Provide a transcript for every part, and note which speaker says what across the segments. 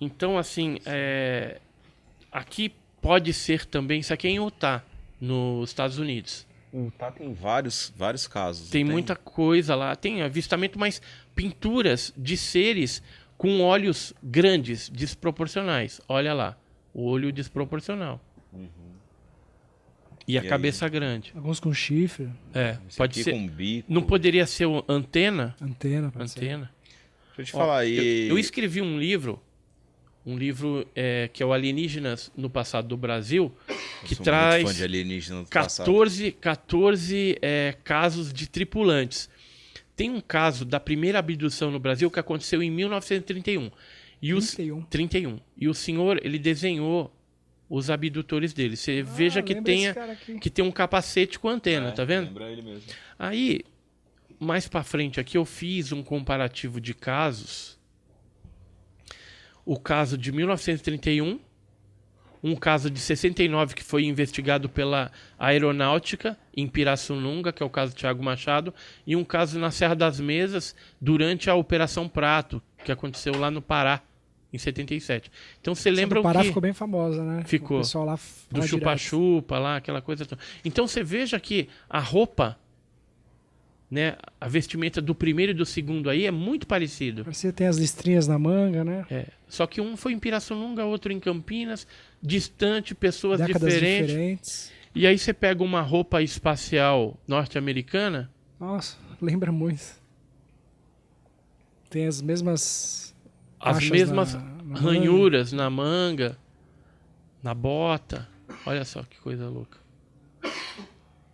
Speaker 1: Então, assim, aqui pode ser também, isso aqui é em Utah, nos Estados Unidos.
Speaker 2: Utah tem vários casos.
Speaker 1: Tem muita coisa lá, tem avistamento, mas pinturas de seres com olhos grandes, desproporcionais. Olha lá, o olho desproporcional. E a cabeça grande.
Speaker 3: Alguns com chifre.
Speaker 1: Pode ser.
Speaker 2: Com bico.
Speaker 1: Não poderia ser antena?
Speaker 3: Antena, pode ser.
Speaker 1: Antena.
Speaker 2: Deixa eu te falar aí.
Speaker 1: Eu escrevi um livro que é o Alienígenas no Passado do Brasil, que traz
Speaker 2: fã de alienígena do
Speaker 1: 14 casos de tripulantes. Tem um caso da primeira abdução no Brasil que aconteceu em 1931. 31. E o senhor, ele desenhou os abdutores dele. Você veja que tem um capacete com antena, tá vendo?
Speaker 2: Lembra ele mesmo.
Speaker 1: Aí, mais pra frente aqui, eu fiz um comparativo de casos. O caso de 1931, um caso de 69 que foi investigado pela Aeronáutica em Pirassununga, que é o caso do Thiago Machado, e um caso na Serra das Mesas durante a Operação Prato, que aconteceu lá no Pará, em 77. Então você lembra o que...
Speaker 3: O Pará ficou bem famosa, né?
Speaker 1: Ficou.
Speaker 3: O pessoal lá
Speaker 1: do chupa-chupa lá, aquela coisa toda. Então você veja que a roupa, né, a vestimenta do primeiro e do segundo aí é muito parecido.
Speaker 3: Você tem as listrinhas na manga, né?
Speaker 1: Só que um foi em Pirassununga, outro em Campinas, distante, pessoas
Speaker 3: Décadas
Speaker 1: diferentes. E aí você pega uma roupa espacial norte-americana.
Speaker 3: Nossa, lembra muito. Tem as mesmas
Speaker 1: ranhuras na manga, na bota. Olha só que coisa louca.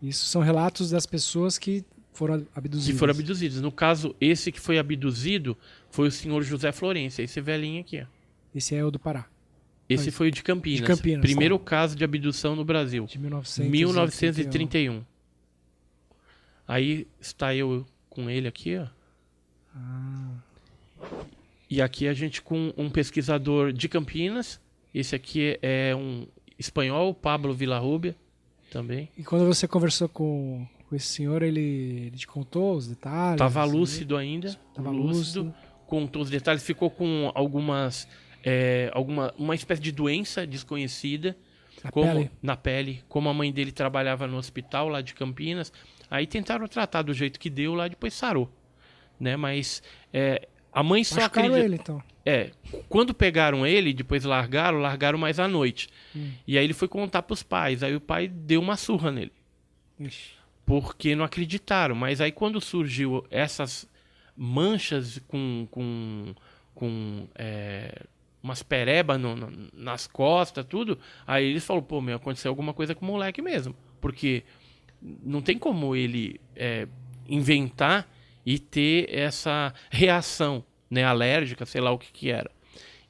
Speaker 3: Isso são relatos das pessoas que foram abduzidas.
Speaker 1: No caso, esse que foi abduzido foi o senhor José Florencio, esse velhinho aqui. Ó.
Speaker 3: Esse é o do Pará.
Speaker 1: Esse foi o de Campinas. Primeiro caso de abdução no Brasil.
Speaker 3: De
Speaker 1: 1931. Aí está eu com ele aqui, ó. E aqui a gente com um pesquisador de Campinas. Esse aqui é um espanhol, Pablo Villarrubia, também.
Speaker 3: E quando você conversou com esse senhor, ele te contou os detalhes?
Speaker 1: Estava lúcido ainda.
Speaker 3: Estava lúcido.
Speaker 1: Contou os detalhes. Ficou com uma espécie de doença desconhecida. Na pele. Como a mãe dele trabalhava no hospital lá de Campinas. Aí tentaram tratar do jeito que deu lá, depois sarou. Né? Mas... a mãe só acredita...
Speaker 3: ele, então.
Speaker 1: Quando pegaram ele, depois largaram mais à noite. E aí ele foi contar pros pais. Aí o pai deu uma surra nele.
Speaker 3: Ixi.
Speaker 1: Porque não acreditaram. Mas aí quando surgiu essas manchas com umas perebas nas costas, tudo, aí eles falaram, pô, aconteceu alguma coisa com o moleque mesmo. Porque não tem como ele inventar e ter essa reação, né, alérgica, sei lá o que era.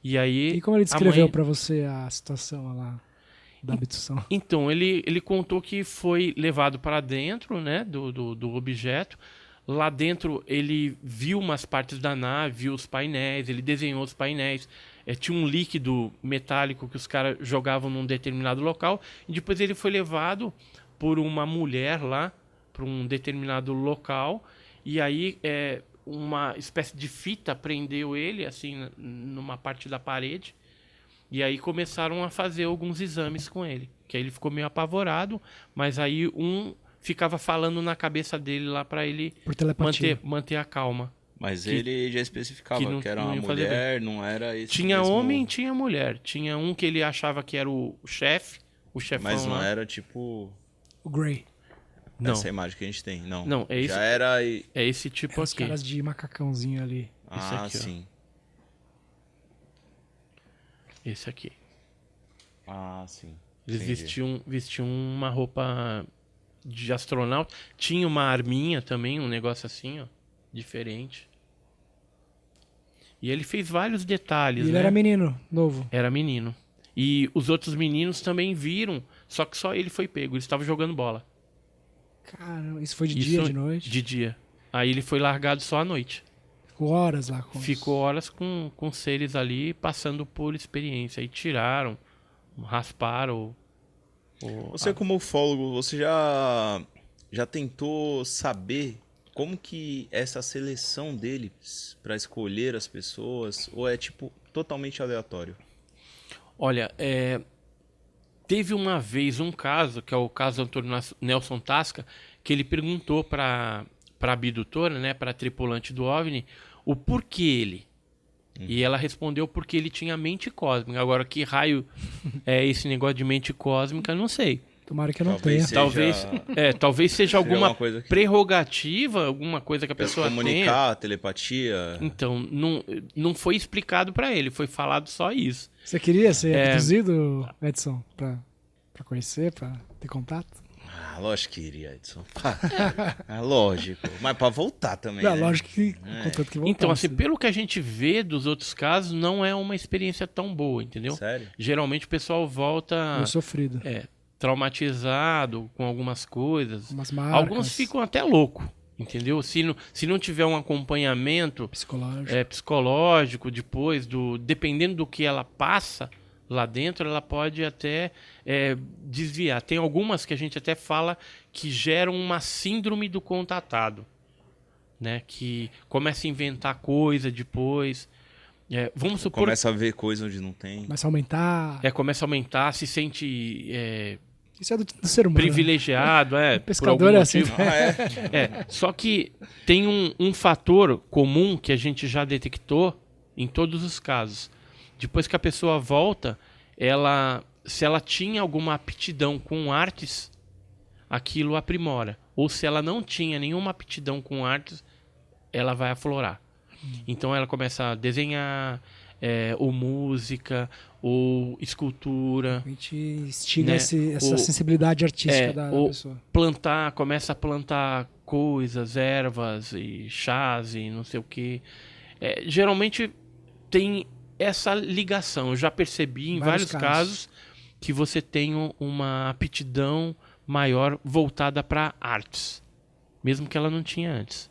Speaker 1: E
Speaker 3: como ele descreveu para você a situação lá da abdução?
Speaker 1: Então, ele contou que foi levado para dentro, né, do objeto. Lá dentro ele viu umas partes da nave, viu os painéis, ele desenhou os painéis. Tinha um líquido metálico que os caras jogavam num determinado local. E depois ele foi levado por uma mulher lá para um determinado local. E aí uma espécie de fita prendeu ele, assim, numa parte da parede. E aí começaram a fazer alguns exames com ele. Que aí ele ficou meio apavorado, mas aí um ficava falando na cabeça dele lá para ele manter a calma.
Speaker 2: Mas ele já especificava que era uma mulher, não era esse
Speaker 1: Tinha homem e tinha mulher. Tinha um que ele achava que era o chefe, o chefão.
Speaker 2: Mas não
Speaker 1: lá.
Speaker 2: era tipo...
Speaker 3: O Grey.
Speaker 1: Não.
Speaker 2: Essa imagem que a gente tem, não.
Speaker 1: Não, é esse.
Speaker 2: Já era...
Speaker 1: É esse tipo
Speaker 3: os
Speaker 1: aqui.
Speaker 3: caras de macacãozinho ali.
Speaker 2: Ah,
Speaker 1: aqui,
Speaker 2: sim.
Speaker 1: Esse aqui.
Speaker 2: Ah, sim.
Speaker 1: Eles vestiam uma roupa de astronauta. Tinha uma arminha também, um negócio assim, ó, diferente. E ele fez vários detalhes,
Speaker 3: E ele
Speaker 1: né?
Speaker 3: era menino, novo.
Speaker 1: Era menino. E os outros meninos também viram, só que só ele foi pego. Ele estava jogando bola.
Speaker 3: Caramba, isso foi de dia, de noite?
Speaker 1: De dia. Aí ele foi largado só à noite.
Speaker 3: Ficou horas lá.
Speaker 1: Ficou horas com seres ali, passando por experiência. Aí tiraram, rasparam.
Speaker 2: Você como ufólogo, você já tentou saber como que essa seleção deles para escolher as pessoas, ou é tipo totalmente aleatório?
Speaker 1: Olha, teve uma vez um caso, que é o caso do Antônio Nelson Tasca, que ele perguntou para a abdutora, né, para a tripulante do OVNI, o porquê ele. E ela respondeu porque ele tinha mente cósmica. Agora, que raio é esse negócio de mente cósmica, não sei.
Speaker 3: Tomara que eu não tenha.
Speaker 1: Talvez seja alguma prerrogativa, alguma coisa que a pessoa
Speaker 2: comunicar, telepatia.
Speaker 1: Então, não foi explicado para ele, foi falado só isso.
Speaker 3: Você queria ser abduzido, Edson, para conhecer, para ter contato?
Speaker 2: Lógico que iria, Edson. Lógico. Mas para voltar também.
Speaker 3: Não, né? Lógico que contanto que voltar.
Speaker 1: Então, assim, pelo que a gente vê dos outros casos, não é uma experiência tão boa, entendeu?
Speaker 2: Sério?
Speaker 1: Geralmente o pessoal volta...
Speaker 3: Meio sofrido.
Speaker 1: Traumatizado com algumas coisas.
Speaker 3: Umas marcas.
Speaker 1: Alguns ficam até loucos, entendeu? Se não tiver um acompanhamento psicológico depois, dependendo do que ela passa lá dentro, ela pode até desviar. Tem algumas que a gente até fala que geram uma síndrome do contatado, né? Que começa a inventar coisa depois. Vamos supor...
Speaker 2: Começa a ver coisa onde não tem.
Speaker 3: Começa a aumentar.
Speaker 1: Começa a aumentar, se sente...
Speaker 3: Isso é do ser humano.
Speaker 1: Privilegiado,
Speaker 3: O pescador é assim.
Speaker 1: Só que tem um fator comum que a gente já detectou em todos os casos. Depois que a pessoa volta, se ela tinha alguma aptidão com artes, aquilo aprimora. Ou se ela não tinha nenhuma aptidão com artes, ela vai aflorar. Então ela começa a desenhar, ou música, ou escultura.
Speaker 3: A gente instiga essa sensibilidade artística da pessoa.
Speaker 1: Começa a plantar coisas, ervas e chás e não sei o quê. Geralmente tem essa ligação. Eu já percebi em vários casos que você tem uma aptidão maior voltada para artes, mesmo que ela não tinha antes.